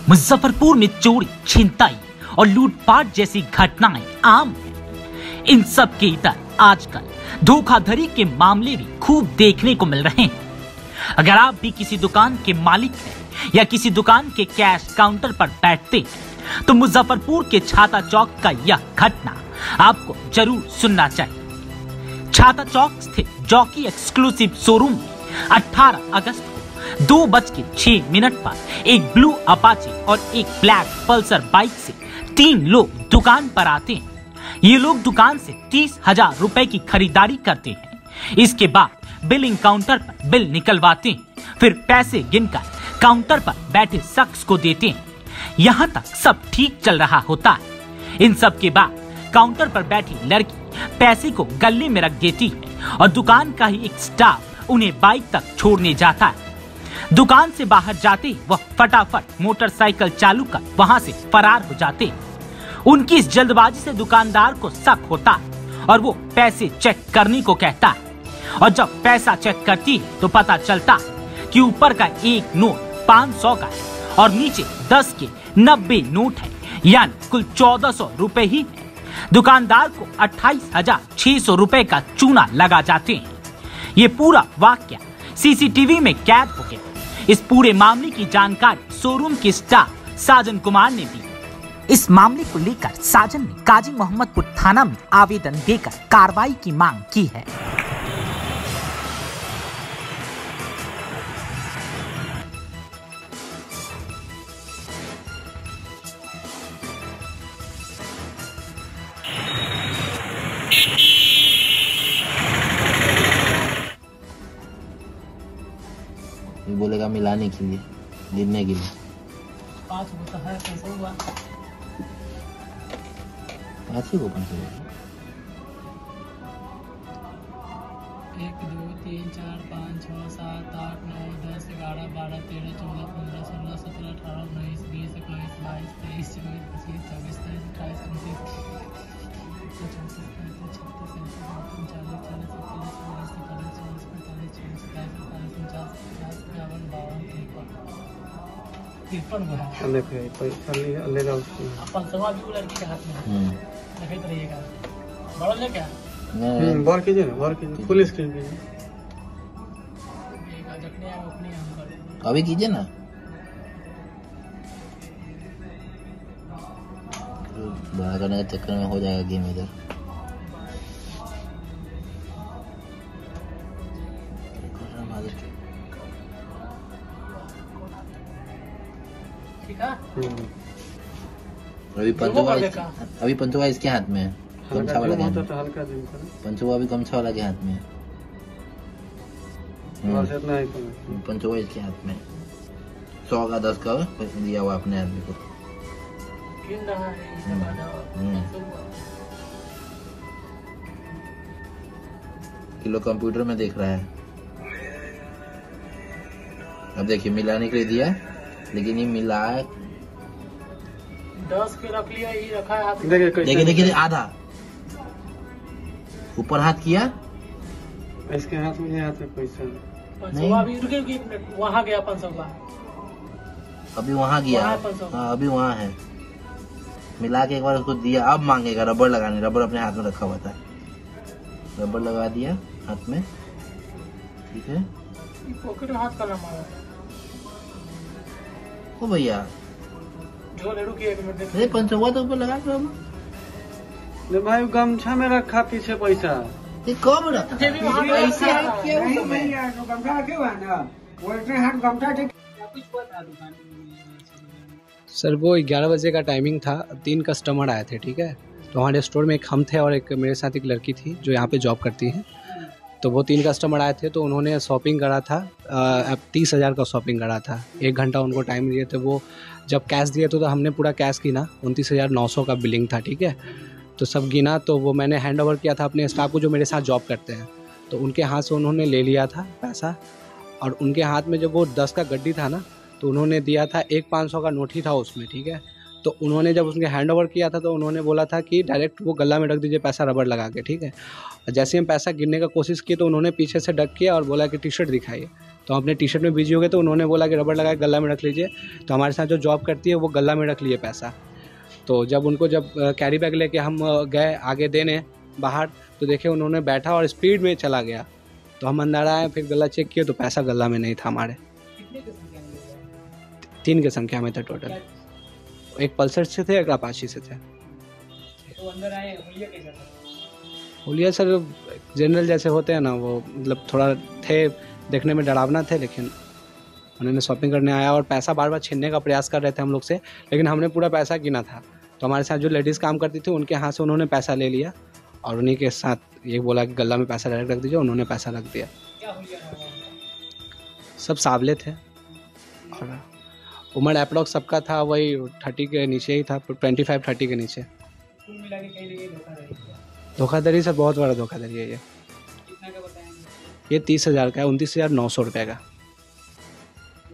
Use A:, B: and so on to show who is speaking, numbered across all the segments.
A: मुजफ्फरपुर में चोरी, छिनताई और लूटपाट जैसी घटनाएं आम हैं। इन सब के इधर आजकल धोखाधड़ी के मामले भी खूब देखने को मिल रहे हैं। अगर आप भी किसी दुकान के मालिक हैं या किसी दुकान के कैश काउंटर पर बैठते हैं तो मुजफ्फरपुर के छाता चौक का यह घटना आपको जरूर सुनना चाहिए। छाता चौक स्थित जॉकी एक्सक्लूसिव शोरूम में 18 अगस्त को 2:06 पर एक ब्लू अपाचे और एक ब्लैक पल्सर बाइक से 3 लोग दुकान पर आते हैं। ये लोग दुकान से 30,000 रुपए की खरीदारी करते हैं। इसके बाद बिलिंग काउंटर पर बिल निकलवाते हैं, फिर पैसे गिनकर काउंटर पर बैठे शख्स को देते हैं। यहाँ तक सब ठीक चल रहा होता है। इन सब के बाद काउंटर पर बैठी लड़की पैसे को गले में रख देती है और दुकान का ही एक स्टाफ उन्हें बाइक तक छोड़ने जाता है। दुकान से बाहर जाते ही वह फटाफट मोटरसाइकिल चालू कर वहां से फरार हो जाते हैं। उनकी इस जल्दबाजी से दुकानदार को शक होता है और वो पैसे चेक करने को कहता है। और जब पैसा चेक करती है तो पता चलता है कि ऊपर का एक नोट 500 का है और नीचे 10 के 90 नोट है, यानी कुल 1400 रुपए ही है। दुकानदार को 28,600 रुपए का चूना लगा जाते हैं। ये पूरा वाकया सीसीटीवी में कैद हो गया। इस पूरे मामले की जानकारी शोरूम के स्टाफ साजन कुमार ने दी। इस मामले को लेकर साजन ने काजी मोहम्मदपुर थाना में आवेदन देकर कार्रवाई की मांग की है।
B: बोलेगा मिलाने के लिए, गिनने के लिए।
C: 5 होता है, 500 हुआ।
B: 5 ही को 500 हुआ।
C: 1 2 3 4 5 6 7 8 9 10 11 12 13 14 15 16 17 18 19 20 21 22 23 24 25 26 27 28 पंचवा भी लड़की के हाथ में देखते रहिएगा। बड़ा ले क्या
D: बार कीजिए ना, बार कीजिए, फुल स्क्रीन कीजिए।
C: जखने आप अपने हम कर
B: अभी कीजिए ना। बड़ा करने के चक्कर में हो जाएगा गेम इधर।
C: ठीक है।
B: अभी पंचवा इसके हाथ में है, गमछा वाला के हाथ में।
D: हल्का
B: पंचवा अभी गमछा वाला के हाथ में है। पंचवा इसके हाथ में 100 का 10 का दिया हुआ अपने आदमी को। किलो कंप्यूटर में देख रहा है। अब देखिए मिलाने के लिए दिया, लेकिन ये मिला
C: 10 के रख लिया, ये रखा है हाथ।
B: देखिए देखिए आधा ऊपर हाथ किया,
D: इसके हाथ में, हाथ में पैसा
C: नहीं। अभी रुके, वहाँ गया 500 का,
B: अभी वहाँ गया। हाँ अभी वहाँ है। मिला के एक बार उसको दिया, अब मांगेगा रबर लगाने। रबर अपने हाथ में रखा हुआ था, रबर लगा दिया हाथ में। ठीक है,
C: पॉकेट में हाथ का मारा
B: ओ भैया। पंचवा तो ऊपर लगा दो
D: भाई, गमछा में रखा पीछे पैसा।
B: ये कब रखा?
E: सर वो 11 बजे का टाइमिंग था। 3 कस्टमर आए थे, ठीक है। तो हमारे स्टोर में एक हम थे और एक मेरे साथ एक लड़की थी जो यहाँ पे जॉब करती है। तो वो 3 कस्टमर आए थे, तो उन्होंने शॉपिंग करा था। अब 30,000 का शॉपिंग करा था। 1 घंटा उनको टाइम दिए थे। वो जब कैश दिए तो हमने पूरा कैश गिना, 29,900 का बिलिंग था, ठीक है। तो सब गिना, तो वो मैंने हैंड ओवर किया था अपने स्टाफ को जो मेरे साथ जॉब करते हैं। तो उनके हाथ से उन्होंने ले लिया था पैसा, और उनके हाथ में जब वो 10 का गड्डी था ना, तो उन्होंने दिया था एक 500 का नोट ही था उसमें, ठीक है। तो उन्होंने जब उसके हैंड ओवर किया था तो उन्होंने बोला था कि डायरेक्ट वो गला में रख दीजिए पैसा रबड़ लगा के, ठीक है। जैसे हम पैसा गिनने का कोशिश किए तो उन्होंने पीछे से डक किया और बोला कि टी शर्ट दिखाइए। तो हम अपने टी शर्ट में बिजी हो गए, तो उन्होंने बोला कि रबड़ लगा के गला में रख लीजिए। तो हमारे साथ जो जॉब करती है वो गला में रख लिए पैसा। तो जब कैरी बैग लेके हम गए आगे देने बाहर, तो देखे उन्होंने बैठा और स्पीड में चला गया। तो हम अंदर आए, फिर गला चेक किया तो पैसा गला में नहीं था हमारे। 3 की संख्या में थे टोटल। एक पल्सर से थे, एक अपाची से थे।
C: तो अंदर आए, हुलिया कैसा था?
E: हुलिया सर जनरल जैसे होते हैं ना, वो मतलब थोड़ा थे, देखने में डरावना थे, लेकिन उन्होंने शॉपिंग करने आया और पैसा बार बार छीनने का प्रयास कर रहे थे हम लोग से, लेकिन हमने पूरा पैसा गिना था। तो हमारे साथ जो लेडीज़ काम करती थी उनके हाथ से उन्होंने पैसा ले लिया और उन्हीं के साथ ये बोला कि गला में पैसा डायरेक्ट रख दीजिए, उन्होंने पैसा रख दिया।
C: क्या हुलिया था वहाँ?
E: सब सावले थे और उम्र अप्रॉक्स सबका था वही 30 के नीचे ही था, 25-30 के नीचे।
C: कुल मिला के कहीं ना कहीं धोखाधड़ी किया।
E: धोखाधड़ी सर बहुत बड़ा धोखाधड़ी है ये।
C: कितना का बताएंगे?
E: ये 30,000 का है, 29,900 रुपये का।
C: तो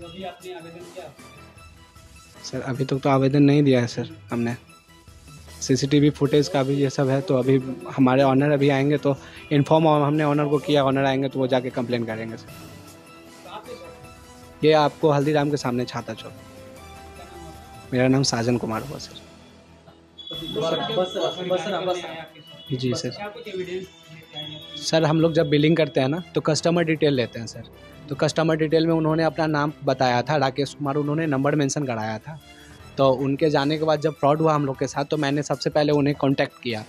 C: अभी आपने आवेदन किया?
E: सर अभी तक तो आवेदन नहीं दिया है सर हमने। CCTV फुटेज का भी ये सब है, तो अभी हमारे ऑनर अभी आएंगे तो इन्फॉर्म हमने ऑनर को किया, ऑनर आएंगे तो वो जाके कंप्लेन करेंगे सर।
C: कहाँ पे सर?
E: ये आपको हल्दीराम के सामने छाता चौक।
C: क्या नाम है?
E: मेरा नाम साजन कुमार हुआ सर। जी सर।
C: क्या कुछ एविडेंस लेके आए हैं?
E: सर हम लोग जब बिलिंग करते हैं ना तो कस्टमर डिटेल लेते हैं सर। तो कस्टमर डिटेल में उन्होंने अपना नाम बताया था, राकेश कुमार, उन्होंने नंबर मेंशन कराया था। तो उनके जाने के बाद जब फ्रॉड हुआ हम लोग के साथ, तो मैंने सबसे पहले उन्हें कांटेक्ट किया।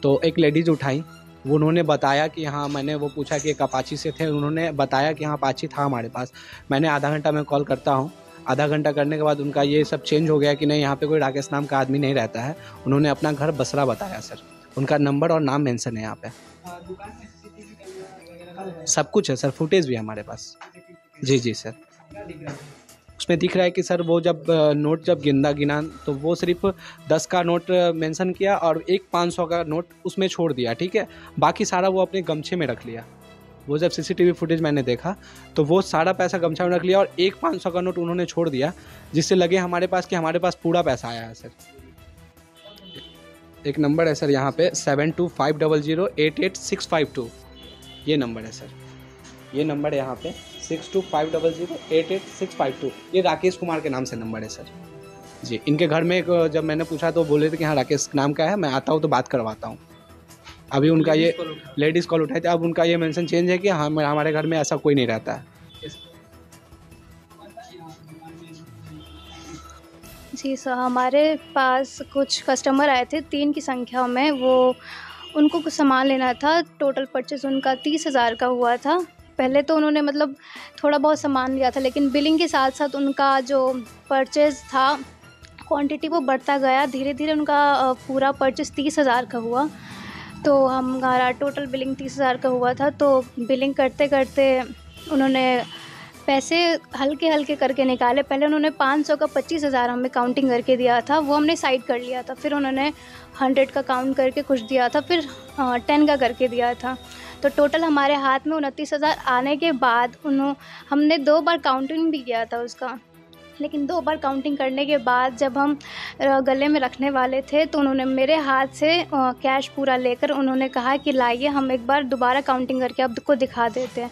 E: तो एक लेडीज़ उठाई, वो उन्होंने बताया कि हाँ, मैंने वो पूछा कि एक अपाची से थे, उन्होंने बताया कि हाँ अपाची था हमारे पास। मैंने आधा घंटा में कॉल करता हूँ, आधा घंटा करने के बाद उनका ये सब चेंज हो गया कि नहीं, यहाँ पे कोई राकेश नाम का आदमी नहीं रहता है। उन्होंने अपना घर बसरा बताया सर, उनका नंबर और नाम मेंशन है यहाँ पे।
C: दुकान में CCTV कैमरा वगैरह
E: सब कुछ है सर, फुटेज भी है हमारे पास। जी जी सर।
C: क्या दिख रहा है?
E: उसमें दिख रहा है कि सर वो जब नोट जब गिना तो वो सिर्फ 10 का नोट मेंशन किया और एक 500 का नोट उसमें छोड़ दिया, ठीक है। बाकी सारा वो अपने गमछे में रख लिया। वो जब CCTV फुटेज मैंने देखा तो वो सारा पैसा गमछा में रख लिया और एक 500 का नोट उन्होंने छोड़ दिया, जिससे लगे हमारे पास कि हमारे पास पूरा पैसा आया है सर। एक नंबर है सर यहाँ पे 7250088652, ये नंबर है सर। ये नंबर है यहाँ पे 6250088652, ये राकेश कुमार के नाम से नंबर है सर। जी, इनके घर में जब मैंने पूछा तो बोले थे कि हाँ राकेश नाम का है, मैं आता हूँ तो बात करवाता हूँ। अभी उनका ये लेडीज़ कॉल उठाए थे, अब उनका ये मेंशन चेंज है कि हमारे घर में ऐसा कोई नहीं रहता है।
F: जी सर, हमारे पास कुछ कस्टमर आए थे 3 की संख्या में। वो उनको कुछ सामान लेना था, टोटल परचेज़ उनका 30,000 का हुआ था। पहले तो उन्होंने मतलब थोड़ा बहुत सामान लिया था, लेकिन बिलिंग के साथ साथ उनका जो परचेज़ था क्वांटिटी वो बढ़ता गया। धीरे धीरे उनका पूरा परचेज़ 30,000 का हुआ। तो हमारा टोटल बिलिंग 30,000 का हुआ था। तो बिलिंग करते करते उन्होंने पैसे हल्के हल्के करके निकाले। पहले उन्होंने 500 का 25,000 हमें काउंटिंग करके दिया था, वो हमने साइड कर लिया था। फिर उन्होंने 100 का काउंट करके कुछ दिया था, फिर 10 का करके दिया था। तो टोटल हमारे हाथ में 29,000 आने के बाद हमने 2 बार काउंटिंग भी किया था उसका। लेकिन 2 बार काउंटिंग करने के बाद जब हम गले में रखने वाले थे तो उन्होंने मेरे हाथ से कैश पूरा लेकर उन्होंने कहा कि लाइए हम एक बार दोबारा काउंटिंग करके आपको दिखा देते हैं।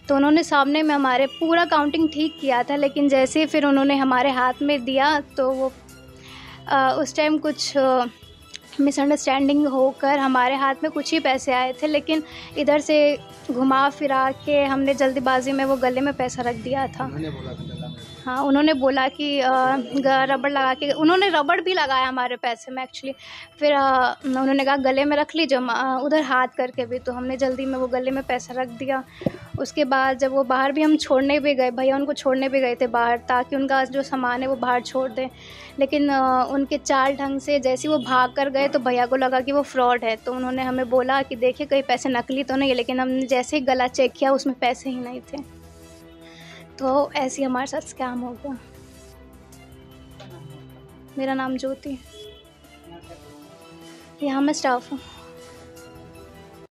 F: तो उन्होंने सामने में हमारे पूरा काउंटिंग ठीक किया था, लेकिन जैसे फिर उन्होंने हमारे हाथ में दिया तो वो उस टाइम कुछ मिसअंडरस्टैंडिंग होकर हमारे हाथ में कुछ ही पैसे आए थे, लेकिन इधर से घुमा फिरा के हमने जल्दीबाजी में वो गले में पैसा रख दिया था। हाँ, उन्होंने बोला कि रबड़ लगा के, उन्होंने रबड़ भी लगाया हमारे पैसे में एक्चुअली। फिर उन्होंने कहा गले में रख लीजिए, उधर हाथ करके भी। तो हमने जल्दी में वो गले में पैसा रख दिया। उसके बाद जब वो बाहर भी हम छोड़ने भी गए, भैया उनको छोड़ने भी गए थे बाहर, ताकि उनका जो सामान है वो बाहर छोड़ दें। लेकिन उनके चाल ढंग से जैसे ही वो भाग कर गए तो भैया को लगा कि वो फ्रॉड है। तो उन्होंने हमें बोला कि देखिए कहीं पैसे नकली तो नहीं है, लेकिन हमने जैसे ही गला चेक किया उसमें पैसे ही नहीं थे। तो ऐसे ही हमारे साथ स्कैम हो गया। मेरा नाम ज्योति, यहाँ मैं स्टाफ हूँ।